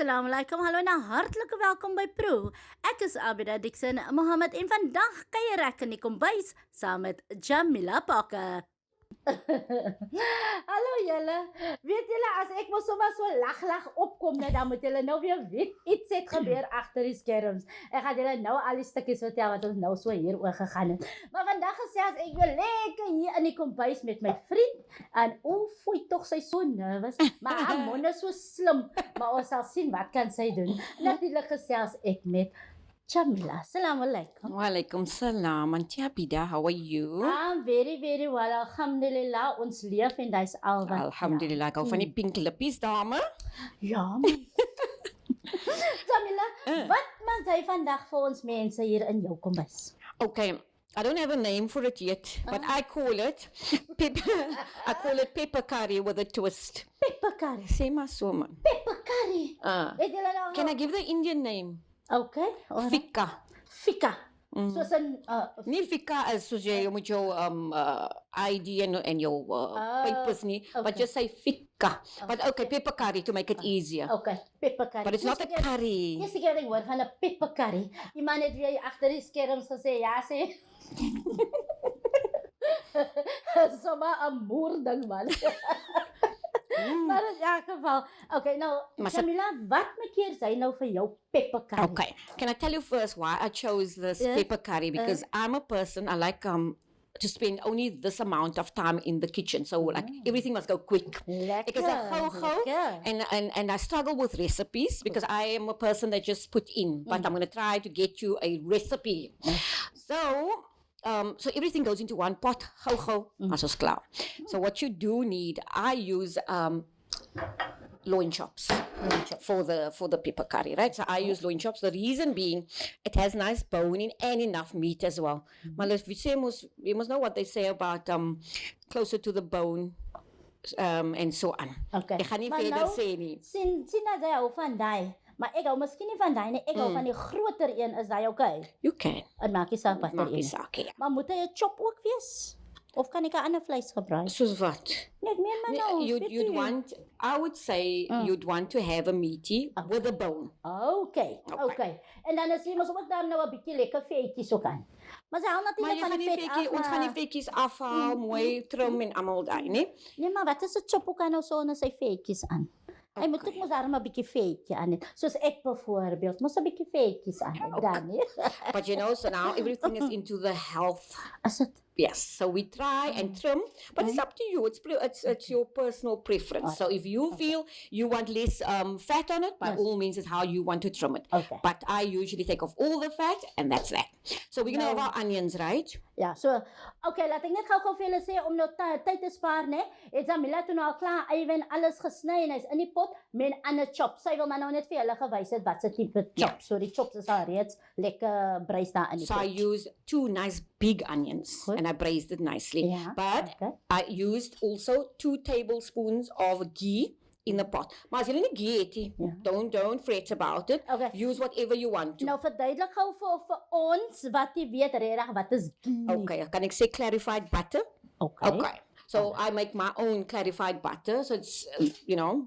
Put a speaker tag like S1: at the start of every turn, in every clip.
S1: Assalamu alaikum, hallo en hartlike welkom by Proe. Ek is Abidah, Dixon, Mohamed en vandag kuier ek in die kombuis saam met Jamila pakke. Hallo julle, weet julle as ek mos sommer so lag opkom net dan moet julle nou weer weet iets het gebeur agter die skerms. Ek gaan julle nou al die stukkies vertel wat ons nou so hier oor gegaan het. Maar vandag gesels ek weer lekker hier in die kombuis met my vriend en foei tog sy so nervous, maar haar mond is so slim, maar ons sal sien wat kan sy doen. Natuurlik gesels ek met Jamila. Assalamu alaikum.
S2: Walaikum salam. Auntie Abidah, how are you?
S1: I'm very, very well. Alhamdulillah. Ons leef en dis al wat.
S2: Alhamdulillah. Ek hou van die pink lippies, dame.
S1: Ja. Jamila, wat maak jy vandag vir ons mense hier in jou kombuis?
S2: Okay. I don't have a name for it yet, but I call it pepper curry with a twist.
S1: Pepper curry.
S2: Sê maar so man.
S1: Pepper curry. Het jy nou
S2: Can I give the Indian name?
S1: Okay.
S2: Fika.
S1: Fika. Soos 'n
S2: Nie fika as soos jy met jou ID en jou papers nie, but just say fika. But okay, pepper curry to make it easier.
S1: Okay, pepper curry.
S2: But it's not a curry.
S1: Yes, ek het gehoor van 'n pepper curry. Iemand het weer agter die skerms gesê, ja sê. Sommer 'n moording man. Maar in elk geval, okay, nou, Jamila, wat maak jy nou vir jou pepper curry?
S2: Okay, can I tell you first why I chose this pepper curry? Because I'm a person, I like to spend only this amount of time in the kitchen. So like everything must go quick.
S1: Lekker,
S2: Because and I struggle with recipes because I am a person that just put in, but I'm going to try to get you a recipe. So everything goes into one pot. As ons klaar. So what you do need, I use loin chops for the pepper curry, right? So I use loin chops. The reason being, it has nice bone and enough meat as well. Maar we must know what they say about closer to the bone. And so on.
S1: Okay.
S2: Ek gaan nie verder sê nie.
S1: Sien dat jy hou van daai, maar ek hou miskien nie van daai nie. Ek hou van die groter een, is daai okay?
S2: You can.
S1: En maak jy saak watter een.
S2: Maak jy saak, ja.
S1: Maar moet hy 'n chop ook wees? Of kan ek 'n ander vleis gebruik?
S2: Soos wat?
S1: Nee, ek meen maar nou.
S2: You'd want, I would say, you'd want to have a meaty with a bone.
S1: Okay. En dan as jy mos ook daar nou 'n bietjie lekker vetjies ook aan. Maar sy hou natuurlik van die vet af.
S2: Ons gaan die vetjies afhaal, mooi trim en almal daai, nee?
S1: Nee, maar wat is 'n chop ook aan nou so en sy vetjies aan? Hy moet ook mos daar 'n bietjie vetje aan hê. Soos ek byvoorbeeld, mos 'n bietjie vetjies aan hê dan, nee.
S2: But you know, so now everything is into the health.
S1: Is dit?
S2: Yes, so we try and trim, but it's up to you. It's your personal preference. So if you feel you want less fat on it, by all means, it's how you want to trim it.
S1: Okay.
S2: But I usually take off all the fat, and that's that. So we're gonna have our onions, right?
S1: Ja, so okay, laat ek net gou vir julle sê om nou tyd te spaar, né? Het Jamila toe nou al klaar ewen alles gesny en hy's in die pot met 'n ander chop. Sy wil maar nou net vir julle gewys het wat se tipe chop. So die chops is al reeds lekker brys daar in die pot.
S2: So I use 2 nice big onions and I braised it nicely.
S1: Yeah,
S2: but I used also 2 tablespoons of ghee in the pot. Maar as jy nie ghee het nie, don't fret about it.
S1: Okay.
S2: Use whatever you want to.
S1: Nou verduidelik gou vir ons wat jy weet regtig wat is ghee.
S2: Okay, kan ek sê clarified butter? Okay. So I make my own clarified butter. So it's,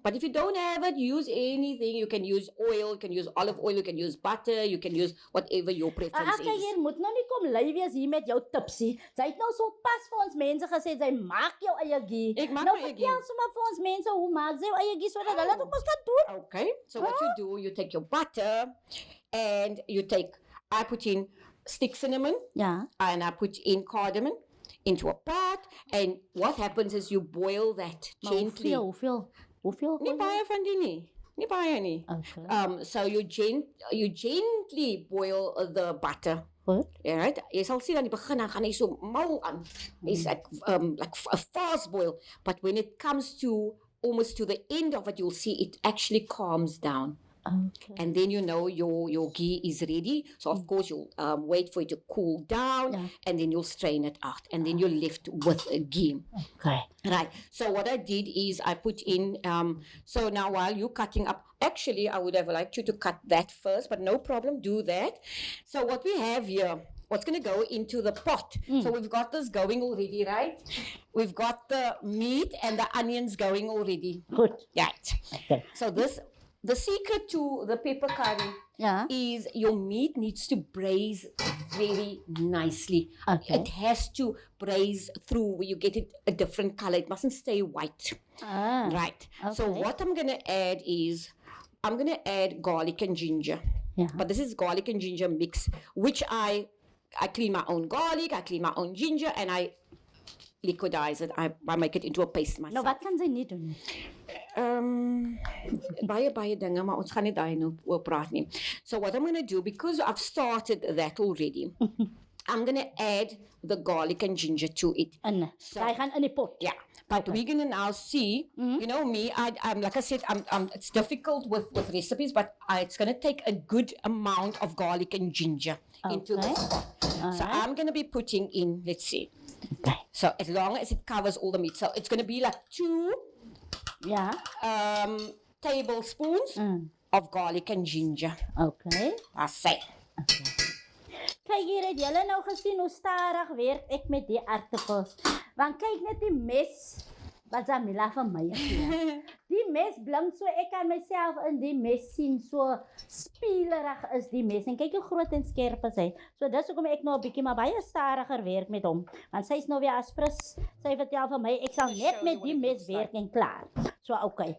S2: but if you don't have it, use anything. You can use oil, you can use olive oil, you can use butter, you can use whatever your preference is.
S1: Jy moet nou nie kom lui wees hier met jou tipsie. Sy het nou so pas vir ons mense gesê, sy maak jou eie ghee.
S2: Ek maak
S1: nou
S2: my eie
S1: vertel sommer vir ons mense hoe maak sy jou eie ghee sodat hulle dit ook mos kan doen.
S2: Okay. So what you do, you take your butter and I put in stick cinnamon.
S1: Yeah.
S2: And I put in cardamom into a pot, and what happens is you boil that gently.
S1: Hoeveel?
S2: Nie baie van die nie. Nie baie nie.
S1: Okay.
S2: So you gently boil the butter.
S1: Goed.
S2: Right? Jy sal sien aan die begin dan gaan hy so mal aan. It's like a fast boil, but when it comes to almost to the end of it, you'll see it actually calms down.
S1: Okay.
S2: And then your ghee is ready. So of course you'll wait for it to cool down, and then you'll strain it out, and then you're left with a ghee.
S1: Okay.
S2: Right. So what I did is I put in. So now while you're cutting up, actually I would have liked you to cut that first, but no problem. Do that. So what we have here. What's going to go into the pot? So we've got this going already, right? We've got the meat and the onions going already.
S1: Good.
S2: Right.
S1: Okay.
S2: So this the secret to the pepper curry
S1: Ja.
S2: is your meat needs to braise very nicely.
S1: Okay.
S2: It has to braise through where you get it a different color. It mustn't stay white.
S1: Ah.
S2: Right. So
S1: Okay.
S2: what I'm going to add is, I'm going to add garlic and ginger.
S1: Yeah.
S2: But this is garlic and ginger mix, which I clean my own garlic, I clean my own ginger, and I liquidize it. I make it into a paste myself.
S1: Nou, wat kan sy nie doen?
S2: Baie dinge, maar ons gaan nie daai nou oor praat nie. So what I'm going to do, because I've started that already, I'm going to add the garlic and ginger to it.
S1: En sy gaan in die pot.
S2: Yeah, but we're going to now see, you know me, I'm like I said, it's difficult with recipes, but it's going to take a good amount of garlic and ginger into this pot. So I'm going to be putting in, let's see. So as long as it covers all the meat. So it's going to be like 2
S1: Ja.
S2: tablespoons of garlic and ginger.
S1: Okay.
S2: I say.
S1: Kyk hier, het julle nou gesien hoe stadig werk ek met die aartappels? Want kyk net die mes wat Jamila vir my gee. Die mes blink so, ek kan myself in die mes sien, so spielerig is die mes. En kyk hoe groot en skerp is hy. So dis hoekom ek nou 'n bietjie maar baie stadiger werk met hom. Want sy is nou weer aspres. Sy vertel vir my ek sal net met die mes werk en klaar. So okay.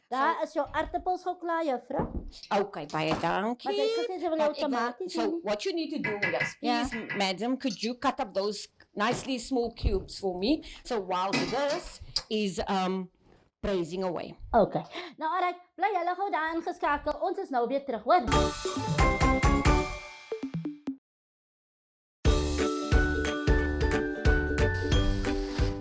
S1: Daar is jou aartappels gou klaar, juffrou.
S2: Okay, baie dankie.
S1: Maar sy gesê sy wil
S2: But
S1: outomaties
S2: so
S1: doen.
S2: what you need to do, yes,
S1: Yeah.
S2: please, madam, could you cut up those nicely small cubes for me? So while this is braising away.
S1: Okay. Nou alright, bly julle gou daar ingeskakel. Ons is nou weer terug, hoor.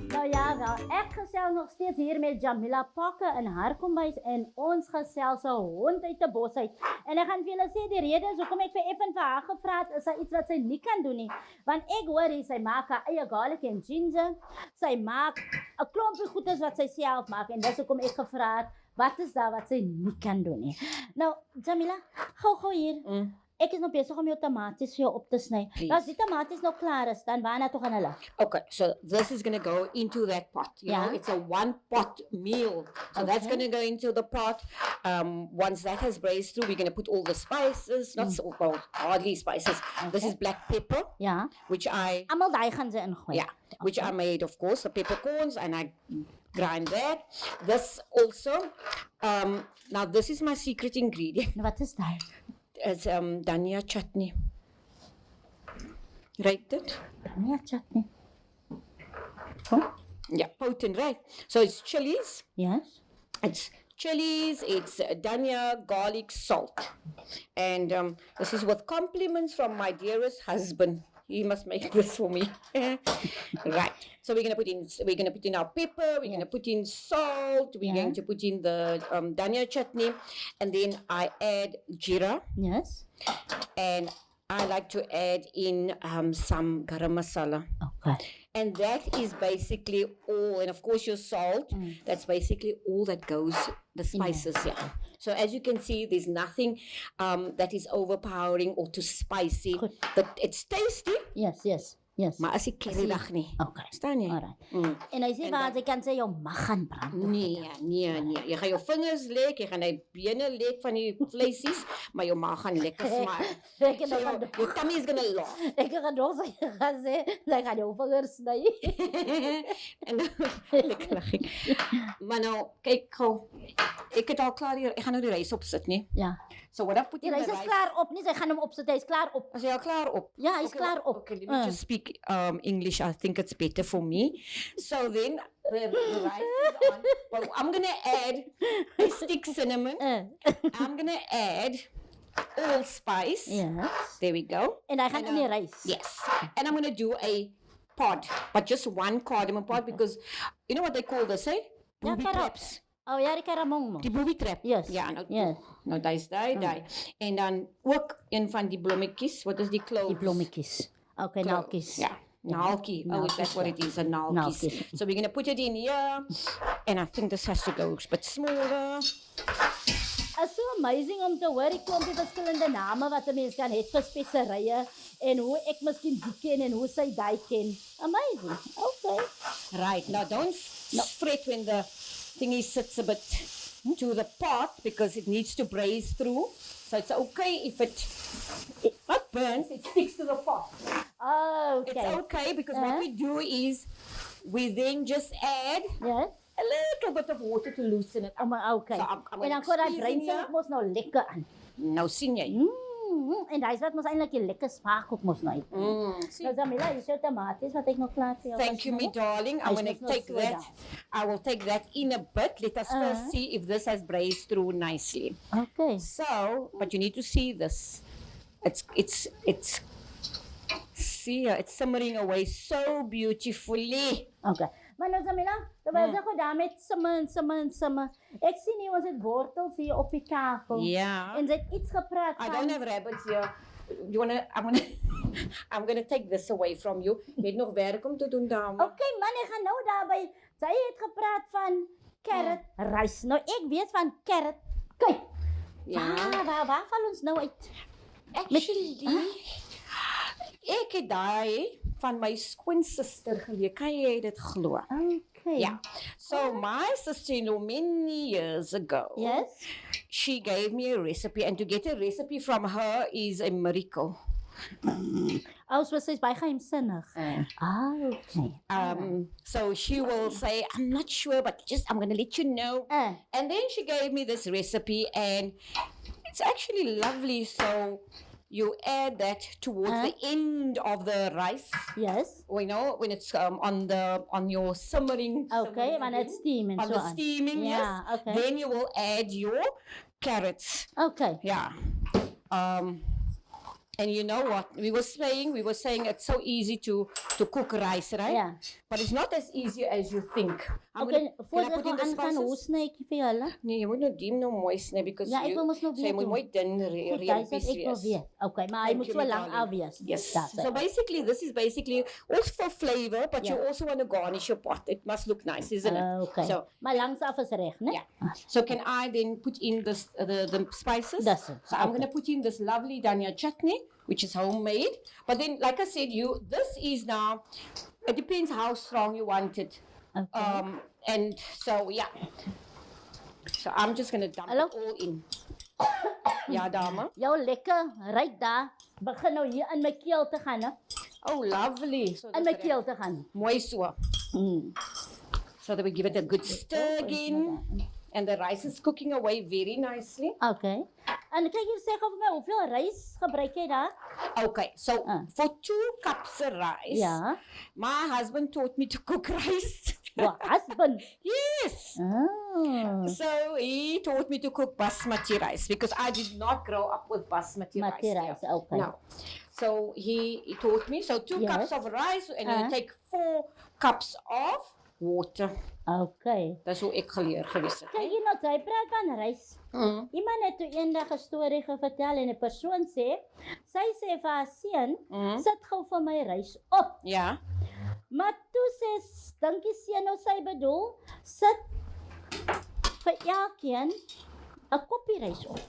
S1: Nou ja, wel, ek gesels nog steeds hier met Jamila Pakke in haar kombuis en ons gesels 'n hond uit 'n bos uit. En ek gaan vir julle sê die rede is hoekom ek vir Effen vir haar gevra het, is daar iets wat sy nie kan doen nie. Want ek hoor hier sy maak haar eie garlic en ginger. Sy maak 'n klompie goedes wat sy self maak en dis hoekom ek gevra het, wat is daar wat sy nie kan doen nie. Nou, Jamila, gou hier. Ek is nog besig om jou tomaties vir jou op te sny.
S2: Please.
S1: Nou as die tomaties nou klaar is, dan waarna toe gaan hulle?
S2: Okay, so this is going to go into that pot. You know, it's a 1-pot meal. So that's going to go into the pot. Once that has braised through, we're going to put all the spices, not so, well, hardly spices. This is black pepper,
S1: Ja.
S2: which
S1: Almal daai gaan sy ingooi.
S2: yeah, which I made, of course, the peppercorns, and I grind that. This also, now this is my secret ingredient.
S1: Nou wat is daai?
S2: It's dhania chutney. Right it?
S1: Nee, chutney.
S2: Yeah, potent, right? So it's chilies.
S1: Yes.
S2: It's chilies, it's dhania, garlic, salt. And this is with compliments from my dearest husband. He must make this for me. Right. So we're gonna put in our pepper, we're gonna put in salt, we're going to put in the dhania chutney, and then I add jeera,
S1: Yes.
S2: and I like to add in some garam masala.
S1: Okay.
S2: And that is basically all, and of course your salt, that's basically all that goes, the spices, yeah. So as you can see, there's nothing that is overpowering or too spicy, but it's tasty,
S1: Yes, yes. Yes.
S2: maar as ek kerrig nie.
S1: Okay.
S2: Staan jy?
S1: Alright. En hy sê waar sy kan sê jou mag gaan brand.
S2: Nee. Jy gaan jou vingers lek, jy gaan die bene lek van die vleisies, maar jou maag gaan lekker smaak.
S1: Ek het
S2: So
S1: nog
S2: your tummy is gonna laugh.
S1: Ek gaan nog gaan sê, sy gaan jou vingers sny.
S2: En lekker lag ek. Maar nou, kyk gou. Ek het al klaar hier, ek gaan nou die rys opsit, nie?
S1: Ja.
S2: So what I've put
S1: Die
S2: in the
S1: rys is
S2: rice.
S1: klaar op, nie sy gaan hom opsit, hy is klaar op.
S2: Is jy al klaar op?
S1: Ja, hy is klaar op.
S2: Okay, let me just speak English. I think it's better for me. So then the rice is on. Well, I'm going to add a stick cinnamon. I'm going to add allspice.
S1: Yes.
S2: There we go.
S1: En hy gaan in die rys.
S2: Yes. And I'm going to do a pod, but just one cardamom pod because you know what they call this, eh?
S1: Ja,
S2: Booby
S1: karot.
S2: traps.
S1: Oh ja, die karamong mo.
S2: Die booby trap.
S1: Yes.
S2: Ja, nou,
S1: Yes.
S2: nou dis daai. En dan ook een van die blommetjies. Wat is die cloves?
S1: Die blommetjies. Okay, naaltjies.
S2: Ja. Naalkie. Oh, that's what it is, a naalkies.
S1: Naalkies.
S2: So we're going to put it in here. And I think this has to go a bit smaller.
S1: It's so amazing om te hoor die klompie verskillende name wat 'n mens kan hê vir speserye en hoe ek miskien die ken en hoe sy daai ken. Amazing. Okay.
S2: Right. Now don't fret when the thingy sits a bit to the pot because it needs to braise through. So it's okay if it not burns, it sticks to the pot.
S1: Okay.
S2: It's okay because what we do is we then just add
S1: Yes.
S2: a little bit of water to loosen it up.
S1: Okay.
S2: So I'm
S1: En
S2: gonna
S1: dan kan dat
S2: squeeze in
S1: breinsel
S2: here.
S1: mos nou lekker aan.
S2: Nou sien jy.
S1: En daai is wat mos eintlik die lekker smaak op mos nou. Nou Jamila, is jou tomaties wat ek nog klaar vir jou
S2: Thank you, my darling. I'm going to take that. I will take that in a bit. Let us first see if this has braised through nicely.
S1: Okay.
S2: So, but you need to see this. It's. See, it's simmering away so beautifully.
S1: Okay. Maar nou Jamila, terwyl jy goed daarmee simmer. Ek sien nie ons het wortels hier op die tafel.
S2: Yeah.
S1: En sy het iets gepraat
S2: I
S1: van
S2: don't have rabbits here. You wanna? I'm gonna take this away from you. Jy het nog werk om te doen, dame.
S1: Okay man, ek gaan nou daarby. Sy het gepraat van carrot rys. Nou ek weet van carrot. Kyk.
S2: Ja.
S1: Waar val ons nou uit?
S2: Actually, ek het daai van my skoonsister geleer. Kan jy dit glo?
S1: Okay.
S2: Yeah. So my sister-in-law many years ago,
S1: Yes.
S2: she gave me a recipe, and to get a recipe from her is a miracle.
S1: So sy's baie geheimsinnig. Okay.
S2: So she will say, I'm not sure, but I'm going to let you know. And then she gave me this recipe, and it's actually lovely. So you add that towards the end of the rice.
S1: Yes.
S2: You know, when it's on your simmering.
S1: Okay, when it's steaming.
S2: On the steaming,
S1: yeah,
S2: yes.
S1: Okay.
S2: Then you will add your carrots.
S1: Okay.
S2: Yeah. And you know what? We were saying it's so easy to cook rice, right?
S1: Yeah.
S2: But it's not as easy as you think.
S1: Okay,
S2: Can I put in the
S1: hoe
S2: spices?
S1: sny ek vir hulle?
S2: Nee, jy moet nou die nou mooi sny because
S1: Ja, ek wil mos nou
S2: jy moet
S1: weet.
S2: mooi dun
S1: Goed,
S2: reep
S1: dis wat ek wil weet. Okay, maar hy
S2: Thank
S1: moet
S2: you,
S1: so
S2: my
S1: lank
S2: darling.
S1: af wees.
S2: Yes.
S1: That's
S2: So
S1: it.
S2: basically, this is basically also for flavor, but you
S1: Yeah.
S2: also want to garnish your pot. It must look nice, isn't it?
S1: Okay.
S2: So,
S1: Maar langs af is reg, né?
S2: yeah. So can I then put in the spices?
S1: That's it.
S2: So I'm
S1: Okay.
S2: going to put in this lovely dhania chutney, which is homemade. But then, like I said, this is now. It depends how strong you want it.
S1: Okay.
S2: And so yeah. So I'm just going to dump
S1: Hallo?
S2: it all in. Ja, dame.
S1: Jou lekker ryk daar begin nou hier in my keel te gaan, hè?
S2: Oh, lovely. So
S1: In my keel te gaan.
S2: mooi so. So that we give it a good stir again. And the rice is cooking away very nicely.
S1: Okay. En kyk jy sê gou vir my, hoeveel rys gebruik jy daar?
S2: Okay, so for 2 cups of rice,
S1: Ja.
S2: my husband taught me to cook rice.
S1: Your husband.
S2: Yes.
S1: Oh.
S2: So he taught me to cook basmati rice because I did not grow up with basmati rice.
S1: Rice, okay.
S2: No. So he taught me. So 2
S1: Yes.
S2: cups of rice and you take 4 cups of water.
S1: Okay.
S2: Dis hoe ek geleer gewees het.
S1: Kyk jy nou, sy praat van rys. Iemand het toe eendag 'n storie vertel en 'n persoon sê, sy sê vir haar seun, sit gou vir my rys op.
S2: Ja.
S1: Maar toe sê dink die seun nou sy bedoel, sit vir elkeen 'n koppie rys op.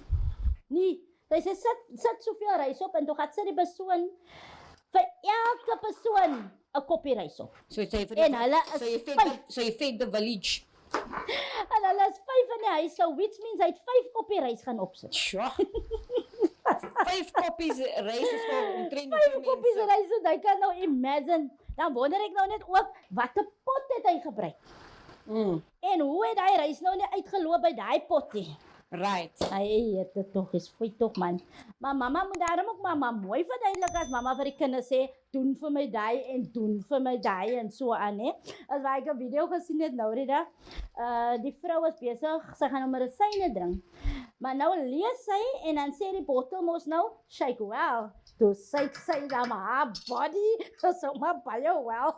S1: Nee, sy sê sit soveel rys op en toe gaan sit die persoon vir elke persoon 'n koppie rys op.
S2: So jy sê
S1: En hulle is
S2: so you fed the village.
S1: En hulle is 5 in die huis, so which means hy het 5 koppie rys gaan opsit.
S2: Sure. 5 koppies rys is vir omtrent
S1: 5 koppies rys, so jy kan nou imagine. Dan wonder ek nou net ook, watter pot het hy gebruik? En hoe het hy rys nou nie uitgeloop by daai pot nie?
S2: Right.
S1: Hy het dit tog is fooi tog man. Maar mamma moet daarom ook mamma mooi verduidelik as mamma vir die kinders sê, doen vir my daai en doen vir my daai en so aan, hè. As waar ek 'n video gesien het nou die dag, die vrou is besig, sy gaan nou medisyne drink. Maar nou lees sy en dan sê die bottel mos nou, shake well. Toe sy dan maar haar body, so maar baie well.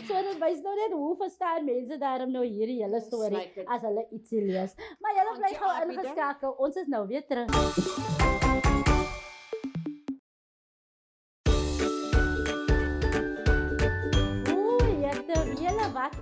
S1: So dit wys nou net hoe verstaan mense daarom nou hierdie hele storie as hulle ietsie lees. Maar julle bly gou ingeskakel. Ons is nou weer terug. Julle wat?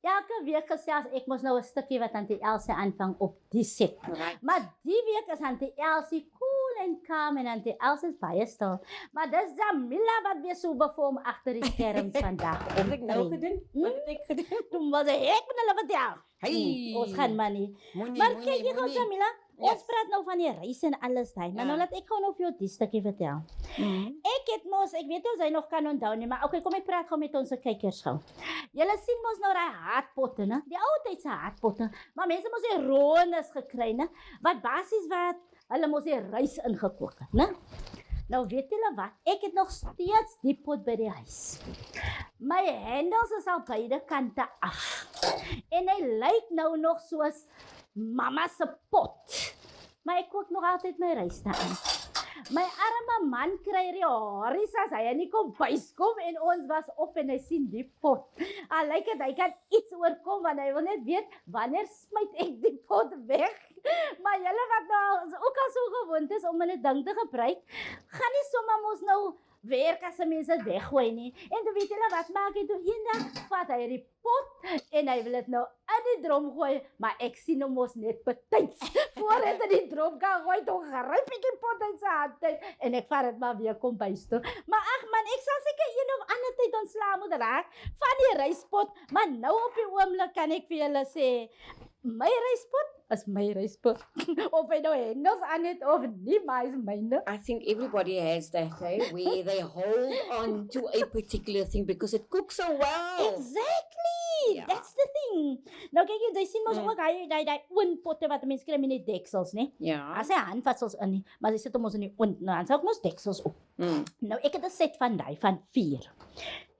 S1: Elke week gesels ek mos nou 'n stukkie wat Tantie Elsie aanvang op die set.
S2: Right.
S1: Maar die week is Tantie Elsie cool en calm en Auntie Els is baie stil. Maar dis Jamila wat weer so bevorm agter die skerms vandag.
S2: Wat heb ik nou gedaan? Wat heb ik gedaan?
S1: Toen was ek met hulle vertel.
S2: Hey.
S1: Ons gaan maar nie.
S2: Moenie,
S1: Maar
S2: moenie,
S1: kyk jy gou
S2: moenie.
S1: Jamila, ons
S2: Yes.
S1: praat nou van die reis en alles daai. Maar
S2: Ja.
S1: nou laat ek gou nog vir jou die stukkie vertel. Ek weet nie of jy nog kan onthou nie, maar okay, kom ek praat gou met ons kykers gou. Julle sien mos nou daai haatpotte, né? Die ou tyd se haatpotte, maar mense mos die rondes gekry, né? Wat basies wat hulle mos die rys ingekook het, né? Nou weet julle wat? Ek het nog steeds die pot by die huis. My hendels is al beide kante af. En hy lyk nou nog soos mamma se pot. Maar ek kook nog altyd my rys daarin. My arme man kry riories as hy nie kom byskom en ons was op en hy sien die pot. Al lyk dit hy kan iets oorkom want hy wil net weet wanneer smyt ek die pot weg. Maar julle wat nou ook al so gewoond is om 'n ding te gebruik, gaan nie sommer mos nou werk as mense dit weggooi nie. En toe weet julle wat maak hy toe eendag vat hy die pot en hy wil dit nou in die drom gooi, maar ek sien hom mos net betyds voor hy dit in die drom kan gooi, toe gryp ek die pot uit sy hand uit en ek vat dit maar weer kom bys toe. Maar ag man, ek sal seker een of ander tyd ontslaa moet raak van die ryspot, maar nou op die oomblik kan ek vir julle sê my ryspot is my ryspot. Of hy nou hendels aan het of nie, maar is myne.
S2: I think everybody has that, where they hold on to a particular thing because it cooks so well.
S1: Exactly!
S2: Ja.
S1: That's the thing. Nou kyk jy, jy sien mos ook daai oondpotte wat mense kry met die deksels, né?
S2: Ja.
S1: As hy handvatsels in nie, maar jy sit hom mos in die oond, nou dan sal ek mos deksels op. Nou ek het 'n set van daai van 4.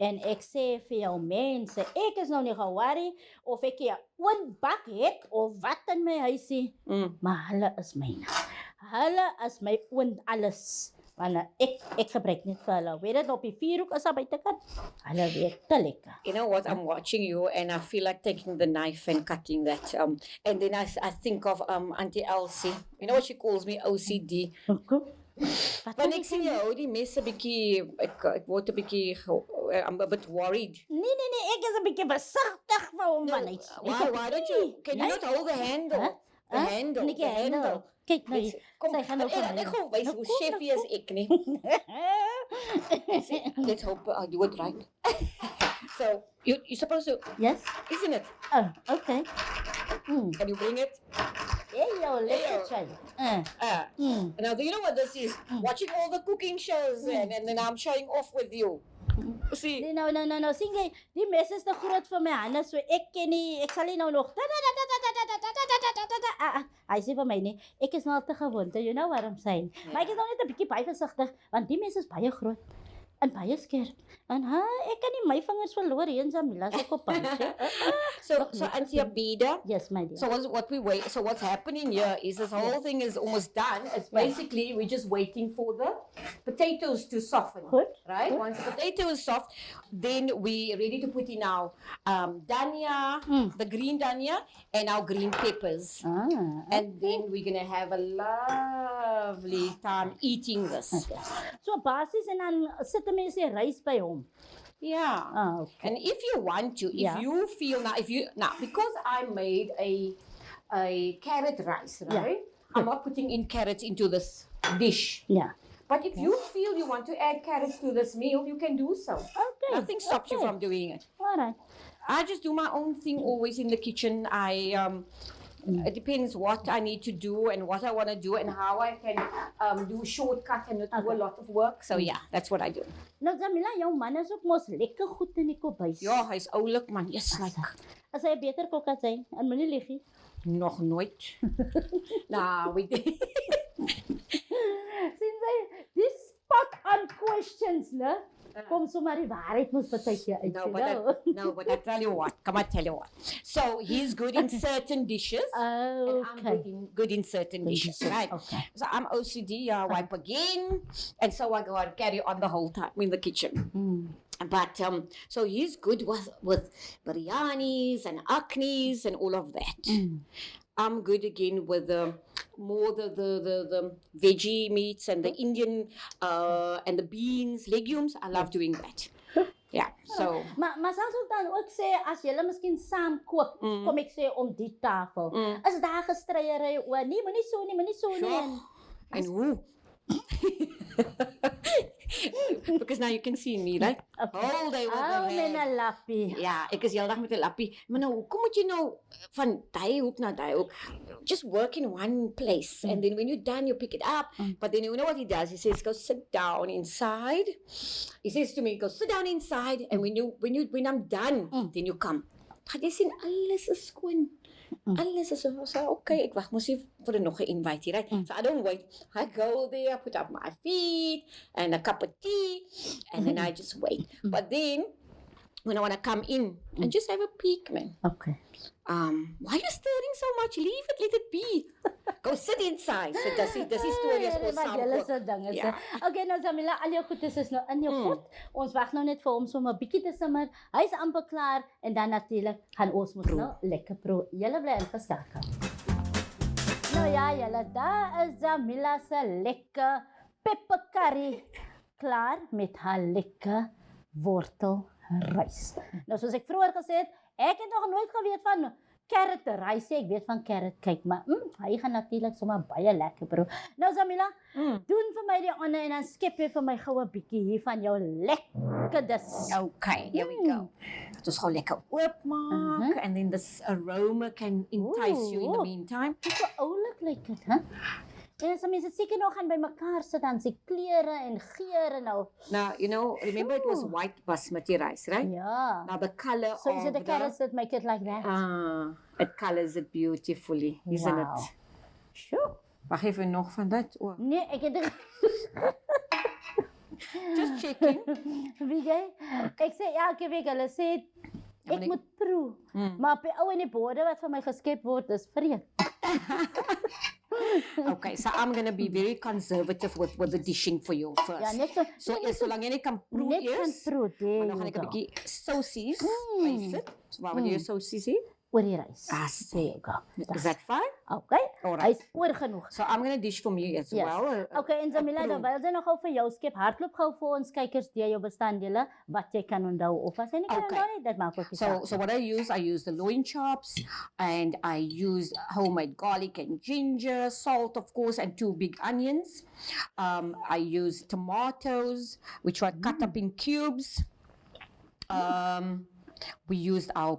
S1: En ek sê vir jou mense, ek is nou nie ge-worry of ek 'n oondbak het of wat in my huisie, maar hulle is myne. Hulle is my oond alles. Want ek gebruik net vir hulle. Weet dit op die 4 hoek is daar buitekant. Hulle weet te lekker.
S2: You know what? I'm watching you and I feel like taking the knife and cutting that. And then I think of Auntie Elsie. You know what she calls me? OCD. Want ek sien jou die mes 'n bietjie ek word 'n bietjie I'm a bit worried.
S1: Nee, ek is 'n bietjie versigtig vir hom van hy.
S2: Why don't you? Can you not hold the handle?
S1: Huh?
S2: The handle.
S1: Nie
S2: The handle.
S1: Kyk nou hier.
S2: Kom,
S1: Sy gaan nou vir my.
S2: ek gaan wys hoe chefie is ek nie. Let's hope I do it right. So, you're supposed to,
S1: Yes.
S2: isn't it?
S1: Oh, okay.
S2: Can you bring it?
S1: Yo, lekker try.
S2: Now, do you know what this is? Watching all the cooking shows and then I'm showing off with you. See?
S1: Nee, nou. Sien jy, die mes is te groot vir my hande, so ek sal nie nou nog. Hy sê vir my nie, ek is nou te gewoond, you know what I'm saying. Maar ek is nou net 'n bietjie baie versigtig, want die mes is baie groot en baie skerp. En ek kan nie my vingers verloor hier in Jamila se kopantjie.
S2: So Auntie Abidah.
S1: Yes, my dear.
S2: So what's happening here is this whole thing is almost done. It's basically we're just waiting for the potatoes to soften.
S1: Good.
S2: Right? Once the potato is soft, then we're ready to put in our dhania, the green dhania, and our green peppers. And then we're gonna have a lovely time eating this.
S1: So basis en dan sit mense die rys by hom.
S2: Yeah.
S1: Okay.
S2: And if you want to, if you feel now because I made a carrot rice, right? I'm not putting in carrots into this dish.
S1: Yeah.
S2: But if you feel you want to add carrots to this meal, you can do so.
S1: Okay.
S2: Nothing stops you from doing it.
S1: All right.
S2: I just do my own thing always in the kitchen. It depends what I need to do and what I want to do and how I can do shortcut and not do a lot of work. So yeah, that's what I do.
S1: Nou Jamila, jou man is ook mos lekker goed in die kombuis.
S2: Ja, hy's oulik man. Yes, like
S1: As hy 'n beter kok as hy, en moenie lieg.
S2: nog nooit. Nou, we
S1: Sien jy, die spot on questions, né? Kom sommer die waarheid mos partykeer uit.
S2: But I tell you what. Come on, tell you what. So he's good in certain dishes. And I'm good in certain dishes, right?
S1: Okay.
S2: So I'm OCD, I wipe again. And so I go and carry on the whole time in the kitchen. But so he's good with biryanis and aknis and all of that. I'm good again with the veggie meats and the Indian and the beans, legumes. I love doing that. Yeah, so.
S1: Maar sal ons dan ook sê as julle miskien saam kook, kom ek sê om die tafel. Is daar gestryery oor? Nee, moenie so nie.
S2: En hoe? Because now you can see me, right? Whole day with the
S1: met
S2: hair.
S1: 'n lappie.
S2: Ja, ek is heeldag met 'n lappie. Maar nou, hoekom moet jy nou van daai hoek na daai hoek? Just work in one place. And then when you're done, you pick it up. But then you know what he does? He says, go sit down inside. He says to me, go sit down inside. And when I'm done, then you come. But jy sien, alles is skoon. Alles is so, okay, ek wag mos nie vir nog 'n invite hier, right? So I don't wait. I go there, put up my feet and a cup of tea, and then I just wait. But then, when I want to come in and just have a peek, man.
S1: Okay.
S2: Why are you stirring so much? Leave it, let it be. Go sit inside. So dis die storie is ons saam.
S1: Ja. Okay, nou Jamila, al jou goedes is nou in jou pot. Ons wag nou net vir hom so 'n bietjie te simmer. Hy's amper klaar en dan natuurlik gaan ons mos nou lekker proe. Julle bly ingeskakel. Nou ja, julle, daar is Jamila se lekker pepper curry klaar met haar lekker wortelrys. Nou soos ek vroeër gesê het, ek het nog nooit geweet van carrot rys. Ek weet van carrot cake, maar hy gaan natuurlik sommer baie lekker bro. Nou Jamila, doen vir my die honor en dan skep jy vir my gou 'n bietjie hier van jou lekkerdes.
S2: Okay, here we go. Dit is gou lekker oopmaak and then this aroma can entice you in the meantime.
S1: Dit is so oulik lyk dit, hè? En as mense seker nog gaan by mekaar sit dan se kleure en geure nou.
S2: Now, you know, remember it was white basmati rice, right?
S1: Ja.
S2: Now the color
S1: So is it the carrots that make it like that?
S2: It colors it beautifully, isn't
S1: Wow.
S2: it?
S1: Sure.
S2: Wag even nog van dit. Oh.
S1: Nee, ek het
S2: Just checking.
S1: Wie jy? Ek sê elke week hulle sê ek moet proe. Maar op die ou en die borde wat vir my geskep word is vreed.
S2: Okay, so I'm going to be very conservative with the dishing for you first.
S1: Ja, net so
S2: Solank jy net kan proe
S1: net kan
S2: eers.
S1: proe.
S2: Maar dan gaan ek 'n bietjie sausies bysit. Waar wil jy jou sausies hê?
S1: Oor die rys.
S2: There
S1: you go.
S2: Is that fine?
S1: Okay.
S2: Alright.
S1: Hy's oor genoeg.
S2: So I'm going to dish for me as well.
S1: Okay, en Jamila, dan wil jy nog gou vir jou skep hardloop gou vir ons kykers deur jou bestanddele wat jy kan onthou of as jy nie kan onthou nie, dit maak ook nie saak.
S2: So what I use the loin chops and I use homemade garlic and ginger, salt of course, and 2 big onions. I use tomatoes which were cut up in cubes. We used our,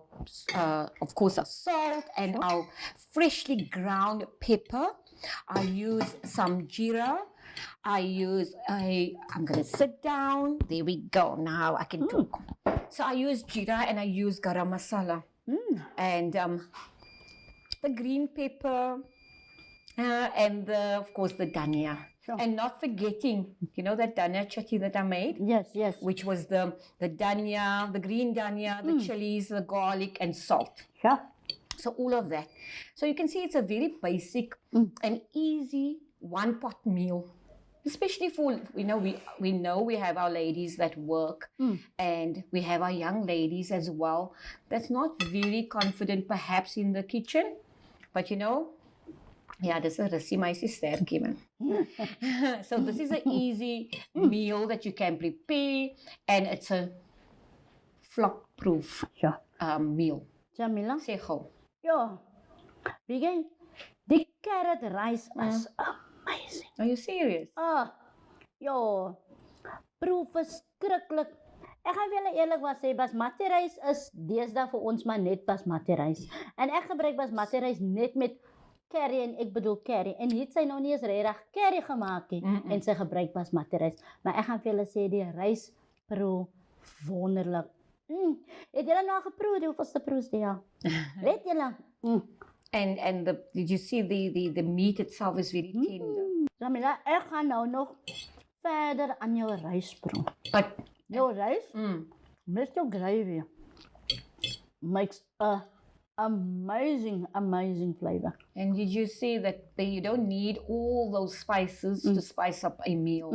S2: of course, our salt and our freshly ground pepper. I used some jeera. I'm going to sit down. There we go. Now I can talk. So I use jeera and I use garam masala. And the green pepper and of course the dhania. Sure. And not forgetting, you know that dhania chutney that I made?
S1: Yes.
S2: Which was the dhania, the green dhania, the chilies, the garlic and salt.
S1: Sure.
S2: So all of that. So you can see it's a very basic and easy one-pot meal. Especially for, we know we have our ladies that work and we have our young ladies as well that's not very confident perhaps in the kitchen. But you know, yeah, this is a meisie sterkie man. So this is an easy meal that you can prepare and it's a flop-proof meal.
S1: Jamila?
S2: Sê gou.
S1: Ja. Weet jy, die carrot rice is amazing.
S2: Are you serious?
S1: Ja. Proe verskriklik. Ek gaan julle eerlikwaar sê, basmati rys is deesdae vir ons maar net basmati rys. En ek gebruik basmati rys net met curry en ek bedoel curry. En hier het sy nou nie eens regtig curry gemaak nie en sy gebruik basmati rys. Maar ek gaan vir julle sê die rys proe wonderlik. Het julle nou geproe die hoeveelste proes die ja? Weet julle?
S2: And did you see the meat itself is very tender.
S1: Jamila, ek gaan nou nog verder aan jou rys proe.
S2: But
S1: jou rys met jou gravy makes a amazing flavor.
S2: And did you see that you don't need all those spices to spice up a meal?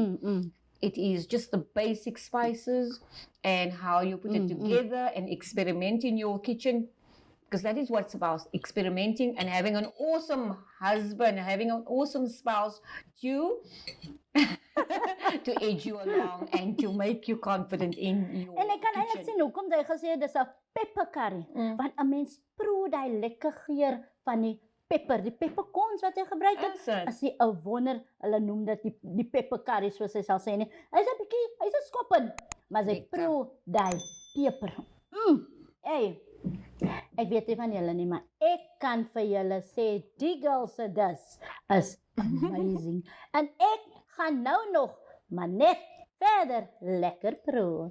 S2: It is just the basic spices and how you put it together and experiment in your kitchen. Because that is what it's about, experimenting and having an awesome husband, having an awesome spouse to edge you along and to make you confident in your
S1: En ek kan eintlik sien hoekom jy gesê dis 'n pepper curry, want 'n mens proe daai lekker geur van die pepper, die peppercorns wat hy gebruik het.
S3: Is dit?
S1: As jy 'n wonder, hulle noem dit die pepper curry soos hy sal sê nie. Hy's 'n skoppen, maar sy
S2: Lekker.
S1: proe daai peper. Hey. Ek weet nie van julle nie, maar ek kan vir julle sê die girl se dis is amazing. En ek gaan nou nog maar net verder lekker proe.